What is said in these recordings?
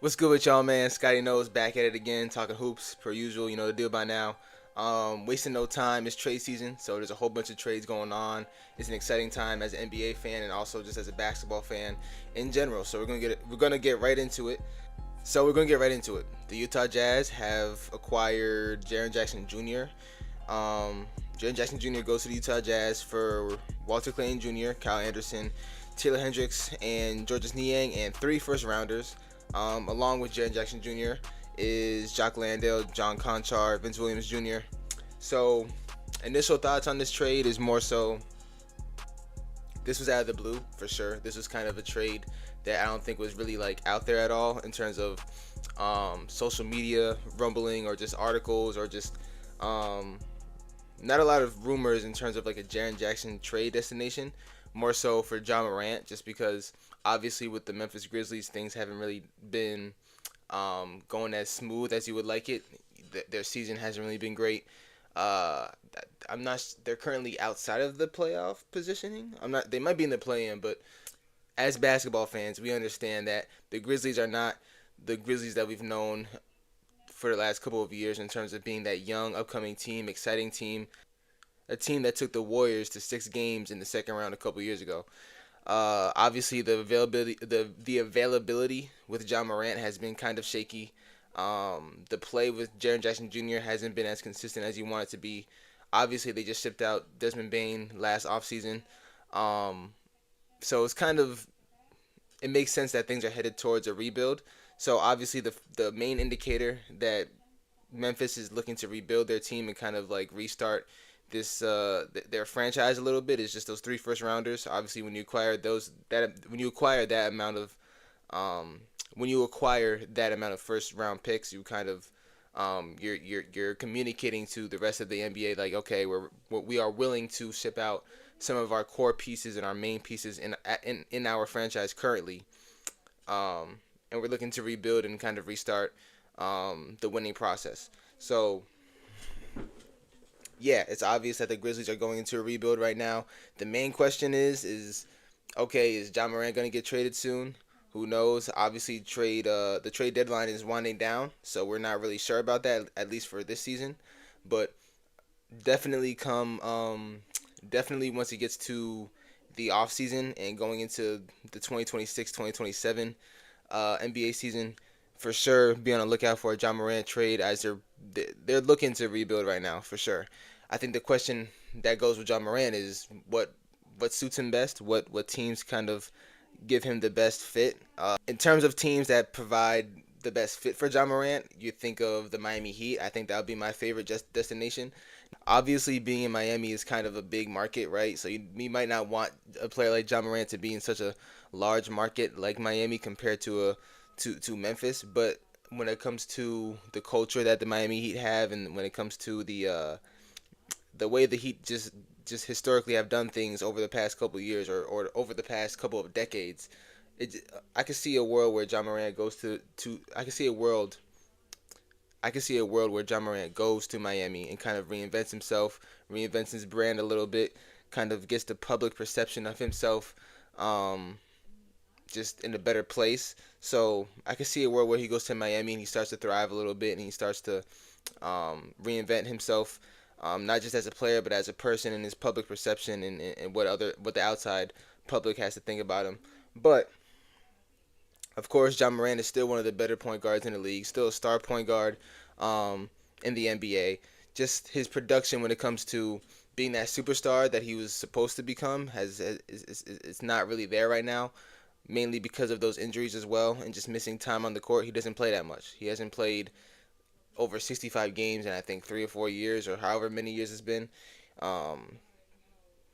What's good with y'all, man? Scotty Knows back at it again, talking hoops per usual. You know the deal by now. Wasting no time. It's trade season, so there's a whole bunch of trades going on. It's an exciting time as an NBA fan and also just as a basketball fan in general. So we're gonna get right into it. The Utah Jazz have acquired Jaren Jackson Jr. Jaren Jackson Jr. goes to the Utah Jazz for Walter Clayton Jr., Kyle Anderson, Taylor Hendricks, and Georges Niang, and three first rounders. Along with Jaren Jackson Jr. is Jock Landale, John Conchar, Vince Williams Jr. So, initial thoughts on this trade is more so this was out of the blue for sure. This was kind of a trade that I don't think was really like out there at all in terms of social media rumbling or just articles or just um, not a lot of rumors in terms of like a Jaren Jackson trade destination. More so for John Morant, just because obviously with the Memphis Grizzlies things haven't really been going as smooth as you would like it. Their season hasn't really been great. Uh, I'm not. They're currently outside of the playoff positioning. I'm not. They might be in the play-in, but as basketball fans, we understand that the Grizzlies are not the Grizzlies that we've known for the last couple of years in terms of being that young, upcoming team, exciting team, a team that took the Warriors to 6 games in the second round a couple years ago. Obviously, the availability with John Morant has been kind of shaky. The play with Jaren Jackson Jr. hasn't been as consistent as you want it to be. Obviously, they just shipped out Desmond Bain last offseason. Um, so it makes sense that things are headed towards a rebuild. So obviously, the main indicator that Memphis is looking to rebuild their team and kind of like restart their franchise a little bit is just those three first rounders. Obviously, when you acquire that amount of um, first round picks, you kind of you're communicating to the rest of the NBA like, okay, we are willing to ship out some of our core pieces and our main pieces in our franchise currently, um, and we're looking to rebuild and kind of restart the winning process. So yeah, it's obvious that the Grizzlies are going into a rebuild right now. The main question is okay, is John Morant going to get traded soon? Who knows? Obviously, the trade deadline is winding down, so we're not really sure about that at least for this season. But definitely definitely once it gets to the off season and going into the 2026-2027 NBA season, for sure be on the lookout for a John Morant trade as they're looking to rebuild right now for sure. I think the question that goes with John Morant is what suits him best, what teams kind of give him the best fit. In terms of teams that provide the best fit for John Morant, you think of the Miami Heat. I think that would be my favorite destination. Obviously, being in Miami is kind of a big market, right? So you might not want a player like John Morant to be in such a large market like Miami compared to Memphis. But when it comes to the culture that the Miami Heat have, and when it comes to the way the Heat just historically have done things over the past couple of years or over the past couple of decades, I could see a world where John Morant goes to I could see a world where John Morant goes to Miami and kind of reinvents himself, reinvents his brand a little bit, kind of gets the public perception of himself um, just in a better place. So I could see a world where he goes to Miami and he starts to thrive a little bit and he starts to reinvent himself, not just as a player but as a person and his public perception and what the outside public has to think about him. But of course, John Morant is still one of the better point guards in the league, still a star point guard um, in the NBA. Just his production when it comes to being that superstar that he was supposed to become is not really there right now, mainly because of those injuries as well and just missing time on the court. He doesn't play that much. He hasn't played over 65 games in I think 3 or 4 years or however many years it's been. Um,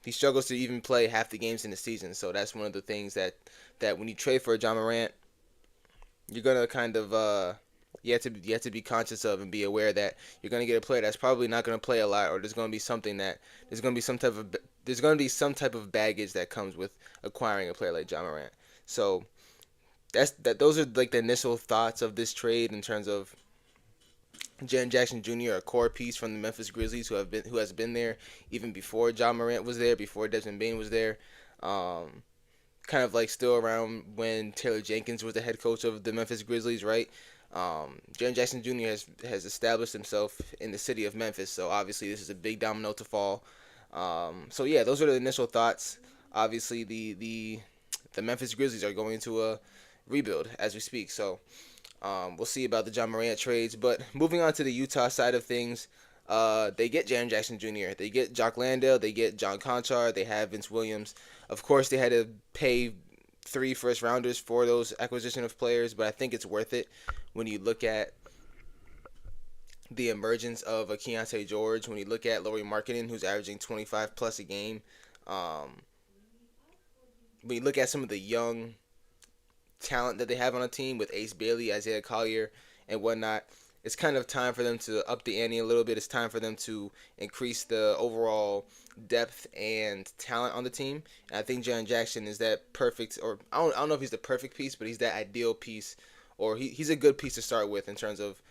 he struggles to even play half the games in the season. So that's one of the things that when you trade for John Morant, you're gonna kind of you have to be conscious of and be aware that you're gonna get a player that's probably not gonna play a lot, or there's gonna be some type of baggage that comes with acquiring a player like John Morant. So those are like the initial thoughts of this trade in terms of Jaren Jackson Jr., a core piece from the Memphis Grizzlies who has been there even before John Morant was there, before Desmond Bain was there. Um, kind of like still around when Taylor Jenkins was the head coach of the Memphis Grizzlies, right? Jaren Jackson Jr. has established himself in the city of Memphis, so obviously this is a big domino to fall. So yeah, those are the initial thoughts. Obviously, the Memphis Grizzlies are going into a rebuild as we speak, so we'll see about the John Morant trades. But moving on to the Utah side of things, they get Jaren Jackson Jr., they get Jock Landale, they get John Conchar, they have Vince Williams. Of course, they had to pay three first rounders for those acquisition of players, but I think it's worth it when you look at the emergence of a Keontae George, when you look at Lauri Markkanen, who's averaging 25 plus a game. Um, when you look at some of the young talent that they have on a team with Ace Bailey, Isaiah Collier, and whatnot, it's kind of time for them to up the ante a little bit. It's time for them to increase the overall depth and talent on the team. And I think Jaren Jackson is that perfect, or I don't know if he's the perfect piece, but he's that ideal piece, or he's a good piece to start with in terms of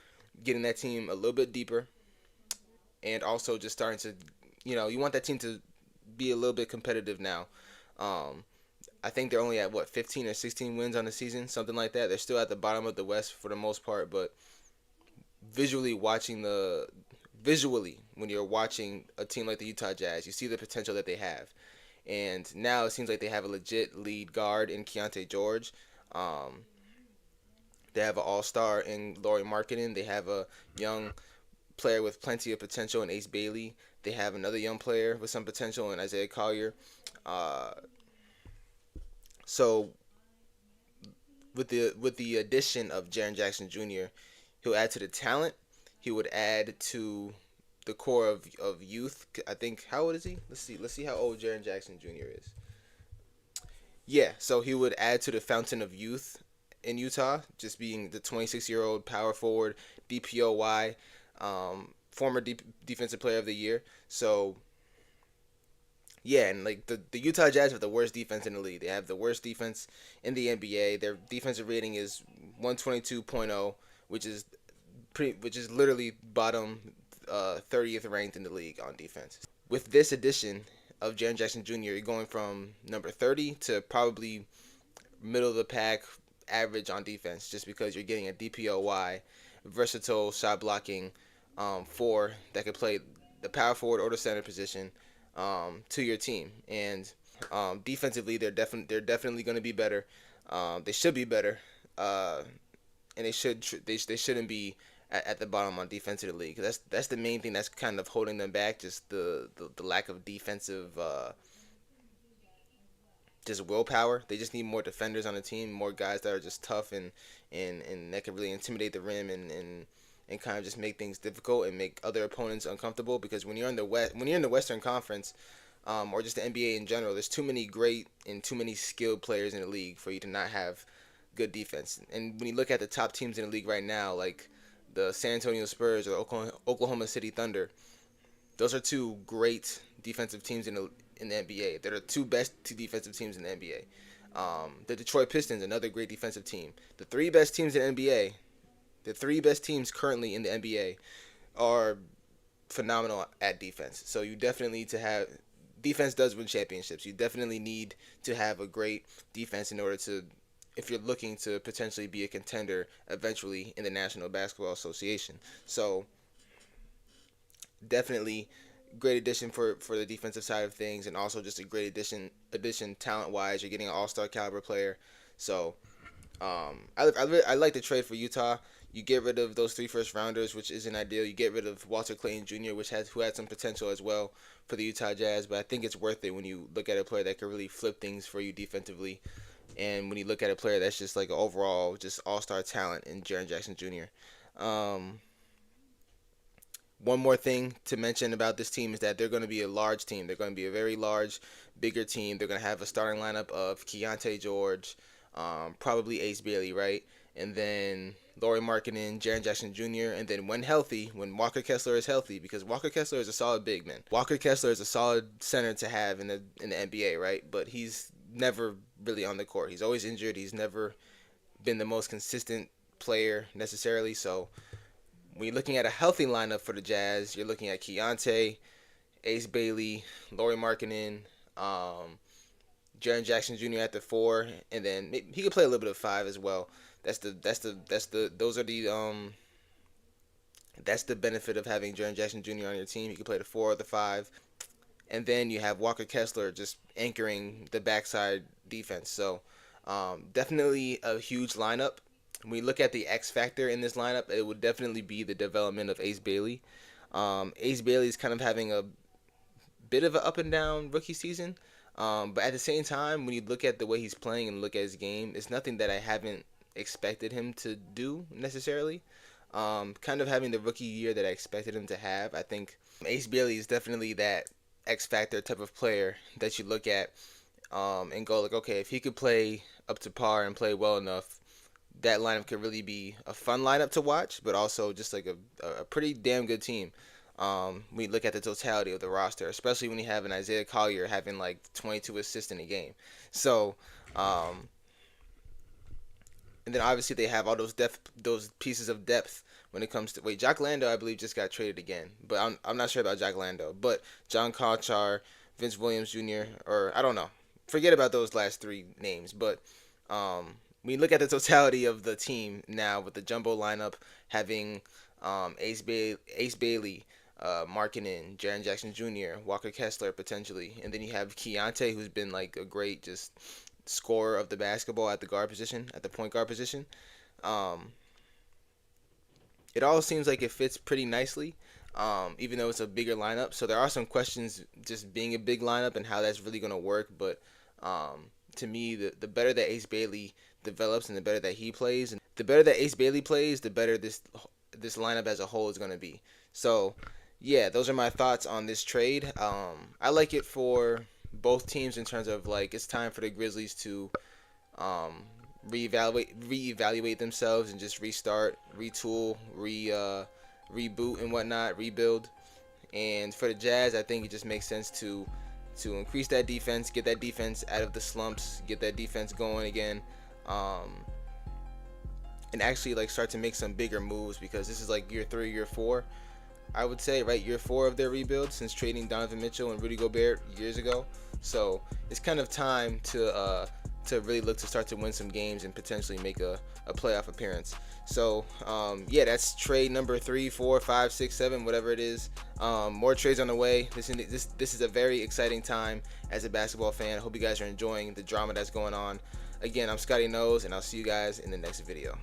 getting that team a little bit deeper, and also just starting to, you want that team to be a little bit competitive now. Um, I think they're only at 15 or 16 wins on the season, something like that. They're still at the bottom of the West for the most part, but visually watching the visually when you're watching a team like the Utah Jazz, you see the potential that they have. And now it seems like they have a legit lead guard in Keontae George. Um, they have an all-star in Lauri Markkanen. They have a young player with plenty of potential in Ace Bailey. They have another young player with some potential in Isaiah Collier. Uh, so with the addition of Jaren Jackson Jr., he'll add to the talent. He would add to the core of youth. I think, how old is he? Let's see how old Jaren Jackson Jr. is. Yeah, so he would add to the fountain of youth in Utah, just being the 26-year-old power forward, DPOY, former defensive player of the year. So yeah, and like the Utah Jazz have the worst defense in the league. They have the worst defense in the NBA. Their defensive rating is 122.0, which is which is literally bottom 30th ranked in the league on defense. With this addition of Jaren Jackson Jr., you're going from number 30 to probably middle of the pack average on defense, just because you're getting a DPOY, versatile shot blocking four that could play the power forward or the center position to your team. And defensively, they're definitely going to be better. They should be better, and they shouldn't be at the bottom on defense of the league. That's the main thing that's kind of holding them back. Just the lack of defensive. Just willpower. They just need more defenders on the team, more guys that are just tough and that can really intimidate the rim and kind of just make things difficult and make other opponents uncomfortable. Because when you're in the Western Conference, or just the NBA in general, there's too many great and too many skilled players in the league for you to not have good defense. And when you look at the top teams in the league right now, like the San Antonio Spurs or Oklahoma City Thunder, those are two great defensive teams in the NBA. They're the two defensive teams in the NBA. The Detroit Pistons, another great defensive team. The three best teams in the NBA, the three best teams currently in the NBA, are phenomenal at defense. So you definitely need to have defense does win championships. You definitely need to have a great defense in order to, if you're looking to potentially be a contender eventually in the National Basketball Association. So definitely great addition for the defensive side of things, and also just a great addition talent wise. You're getting an all-star caliber player. So I like the trade for Utah. You get rid of those three first rounders, which isn't ideal. You get rid of Walter Clayton Jr., who had some potential as well for the Utah Jazz. But I think it's worth it when you look at a player that can really flip things for you defensively, and when you look at a player that's just like an overall just all-star talent in Jaren Jackson Jr. One more thing to mention about this team is that they're going to be a large team. They're going to be a very large, bigger team. They're going to have a starting lineup of Keontae George, probably Ace Bailey, right? And then Lauri Markkanen, Jaren Jackson Jr., and then when Walker Kessler is healthy, because Walker Kessler is a solid big man. Walker Kessler is a solid center to have in the NBA, right? But he's never really on the court. He's always injured. He's never been the most consistent player necessarily, so when you're looking at a healthy lineup for the Jazz, you're looking at Keontae, Ace Bailey, Lauri Markkanen, Jaren Jackson Jr. at the 4, and then he could play a little bit of 5 as well. Those are the that's the benefit of having Jaren Jackson Jr. on your team. He can play the 4 or the 5, and then you have Walker Kessler just anchoring the backside defense. So definitely a huge lineup. When we look at the X factor in this lineup, it would definitely be the development of Ace Bailey. Ace Bailey is kind of having a bit of an up and down rookie season, but at the same time, when you look at the way he's playing and look at his game, it's nothing that I haven't expected him to do necessarily. Kind of having the rookie year that I expected him to have. I think Ace Bailey is definitely that X factor type of player that you look at and go like, okay, if he could play up to par and play well enough, that lineup could really be a fun lineup to watch, but also just like a pretty damn good team. We look at the totality of the roster, especially when you have an Isaiah Collier having like 22 assists in a game. So, and then obviously they have all those pieces of depth when it comes to Jock Lando, I believe just got traded again, but I'm not sure about Jock Lando. But John Conchar, Vince Williams Jr., or I don't know. Forget about those last 3 names, but we look at the totality of the team now with the jumbo lineup having Ace Bailey, Markkanen, Jaren Jackson Jr., Walker Kessler potentially, and then you have Keontae, who's been like a great just scorer of the basketball at the guard position, at the point guard position. Um, it all seems like it fits pretty nicely, even though it's a bigger lineup. So there are some questions just being a big lineup and how that's really going to work. But to me, the better that Ace Bailey develops and the better that he plays, and the better that Ace Bailey plays, the better this lineup as a whole is going to be. So yeah, those are my thoughts on this trade. I like it for both teams in terms of like it's time for the Grizzlies to um, reevaluate themselves and just restart, retool, reboot and whatnot, rebuild. And for the Jazz, I think it just makes sense to increase that defense, get that defense out of the slumps, get that defense going again, um, and actually like start to make some bigger moves because this is like year 3, year 4. I would say, right, year 4 of their rebuild since trading Donovan Mitchell and Rudy Gobert years ago. So it's kind of time to really look to start to win some games and potentially make a playoff appearance. So yeah, that's trade number 3, 4, 5, 6, 7, whatever it is. More trades on the way. This is a very exciting time as a basketball fan. I hope you guys are enjoying the drama that's going on. Again, I'm Scotty Knows, and I'll see you guys in the next video.